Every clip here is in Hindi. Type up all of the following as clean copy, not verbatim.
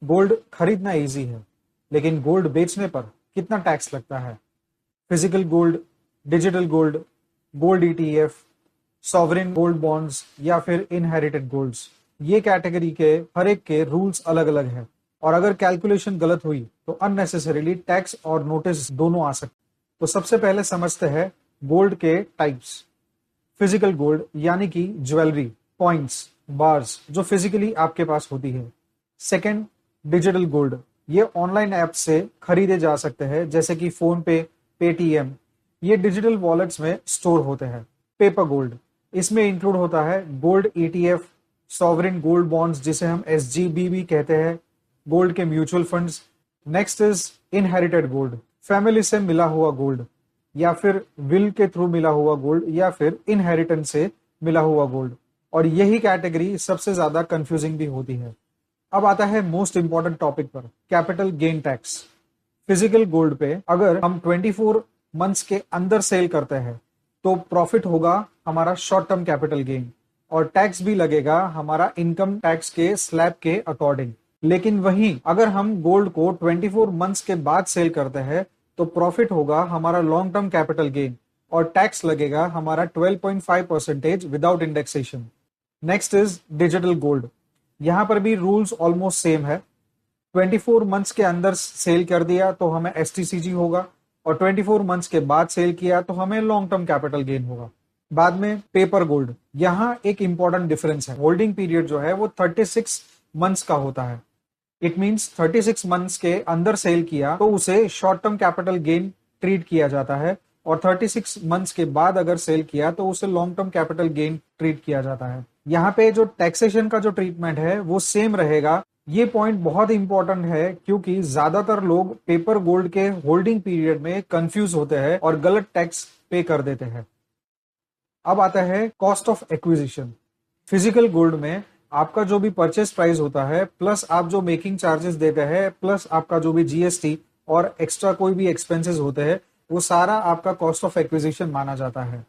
गोल्ड खरीदना इजी है, लेकिन गोल्ड बेचने पर कितना टैक्स लगता है? Physical gold, digital gold, gold ETF, sovereign gold bonds या फिर इनहेरिटेड गोल्ड्स, ये कैटेगरी के हर एक के रूल्स अलग अलग है और अगर कैलकुलेशन गलत हुई तो अननेसेसरीली टैक्स और नोटिस दोनों आ सकते। तो सबसे पहले समझते हैं गोल्ड के टाइप्स। फिजिकल गोल्ड यानी कि ज्वेलरी, कॉइन्स, बार्स जो फिजिकली आपके पास होती है। सेकंड, डिजिटल गोल्ड, ये ऑनलाइन ऐप से खरीदे जा सकते हैं जैसे कि फोन पे, पेटीएम, ये डिजिटल वॉलेट्स में स्टोर होते हैं। पेपर गोल्ड, इसमें इंक्लूड होता है gold ETF, sovereign gold bonds जिसे हम एसजीबी भी कहते हैं, गोल्ड के mutual funds. Next is inherited gold, family से मिला हुआ गोल्ड या फिर विल के थ्रू मिला हुआ गोल्ड या फिर इनहेरिटेंस से मिला हुआ गोल्ड, और यही कैटेगरी सबसे ज्यादा कंफ्यूजिंग भी होती है। अब आता है मोस्ट इंपॉर्टेंट टॉपिक पर, capital gain tax. Physical gold पे अगर हम 24 मंथ्स के अंदर सेल करते हैं तो प्रॉफिट होगा हमारा शॉर्ट टर्म कैपिटल गेन और टैक्स भी लगेगा हमारा इनकम टैक्स के स्लैब के अकॉर्डिंग। लेकिन वहीं अगर हम गोल्ड को 24 मंथ्स के बाद सेल करते हैं तो प्रॉफिट होगा हमारा लॉन्ग टर्म कैपिटल गेन और टैक्स लगेगा हमारा 12.5% without indexation. Next is digital gold, यहां पर भी रूल्स ऑलमोस्ट सेम है। 24 मंथ्स के अंदर सेल कर दिया तो हमें एसटीसीजी होगा और 24 मंथ्स के बाद सेल किया तो हमें लॉन्ग टर्म कैपिटल गेन होगा। बाद में पेपर गोल्ड, यहाँ एक इंपॉर्टेंट डिफरेंस है, होल्डिंग पीरियड जो है वो 36 मंथ्स का होता है। इट मींस 36 मंथ्स के अंदर सेल किया तो उसे short term capital gain treat किया जाता है और 36 मंथ्स के बाद अगर सेल किया तो उसे long term capital gain treat किया जाता है। यहाँ पे जो टैक्सेशन का जो ट्रीटमेंट है वो सेम रहेगा। ये पॉइंट बहुत इंपॉर्टेंट है क्योंकि ज्यादातर लोग पेपर गोल्ड के होल्डिंग पीरियड में कंफ्यूज होते हैं और गलत टैक्स पे कर देते हैं। अब आता है cost of acquisition. Physical gold में आपका जो भी परचेस प्राइस होता है प्लस आप जो मेकिंग चार्जेस देते हैं प्लस आपका जो भी जीएसटी और एक्स्ट्रा कोई भी एक्सपेंसेस होते हैं वो सारा आपका कॉस्ट ऑफ एक्विजिशन माना जाता है।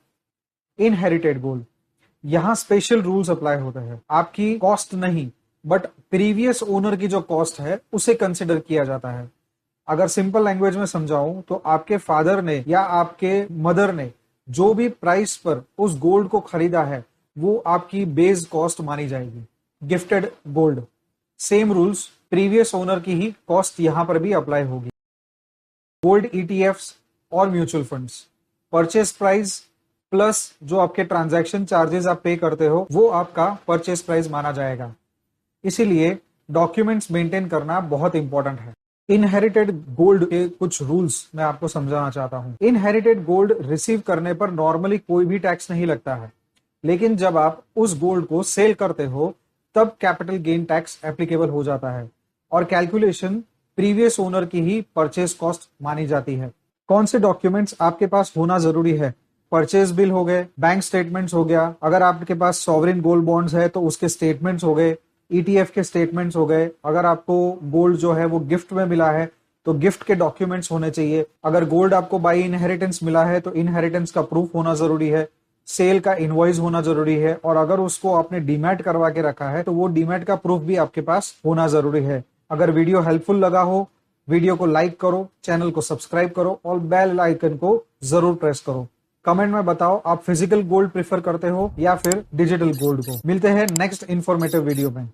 इनहेरिटेड गोल्ड, यहाँ स्पेशल रूल्स अप्लाई होते हैं, आपकी कॉस्ट नहीं बट प्रीवियस ओनर की जो कॉस्ट है उसे कंसिडर किया जाता है। अगर सिंपल लैंग्वेज में समझाऊं तो आपके फादर ने या आपके मदर ने जो भी प्राइस पर उस गोल्ड को खरीदा है वो आपकी बेस कॉस्ट मानी जाएगी। Gifted gold, same rules, previous owner की ही कॉस्ट यहां पर भी अप्लाई होगी। गोल्ड ईटीएफ्स और mutual funds, purchase price plus जो आपके ट्रांजैक्शन चार्जेस आप पे करते हो वो आपका परचेस प्राइस माना जाएगा। इसीलिए डॉक्यूमेंट्स मेंटेन करना बहुत इंपॉर्टेंट है। इनहेरिटेड गोल्ड के कुछ रूल्स मैं आपको समझाना चाहता हूं। इनहेरिटेड गोल्ड रिसीव करने पर नॉर्मली कोई भी टैक्स नहीं लगता है, लेकिन जब आप उस गोल्ड को सेल करते हो तब कैपिटल गेन टैक्स एप्लीकेबल हो जाता है और कैलकुलेशन प्रीवियस ओनर की ही परचेस कॉस्ट मानी जाती है। कौन से डॉक्यूमेंट्स आपके पास होना जरूरी है? परचेस बिल हो गए, बैंक स्टेटमेंट्स हो गया, अगर आपके पास सॉवरेन गोल्ड बॉन्ड्स है तो उसके स्टेटमेंट्स हो गए, ईटीएफ के स्टेटमेंट्स हो गए, अगर आपको गोल्ड जो है वो गिफ्ट में मिला है तो गिफ्ट के डॉक्यूमेंट्स होने चाहिए, अगर गोल्ड आपको बाई इनहेरिटेंस मिला है तो इनहेरिटेंस का प्रूफ होना जरूरी है, सेल का इनवॉइस होना जरूरी है और अगर उसको आपने डीमैट करवा के रखा है तो वो डीमैट का प्रूफ भी आपके पास होना जरूरी है। अगर वीडियो हेल्पफुल लगा हो, वीडियो को लाइक करो, चैनल को सब्सक्राइब करो और बेल आइकन को जरूर प्रेस करो। कमेंट में बताओ आप फिजिकल गोल्ड प्रेफर करते हो या फिर डिजिटल गोल्ड को। मिलते हैं नेक्स्ट इंफॉर्मेटिव वीडियो में।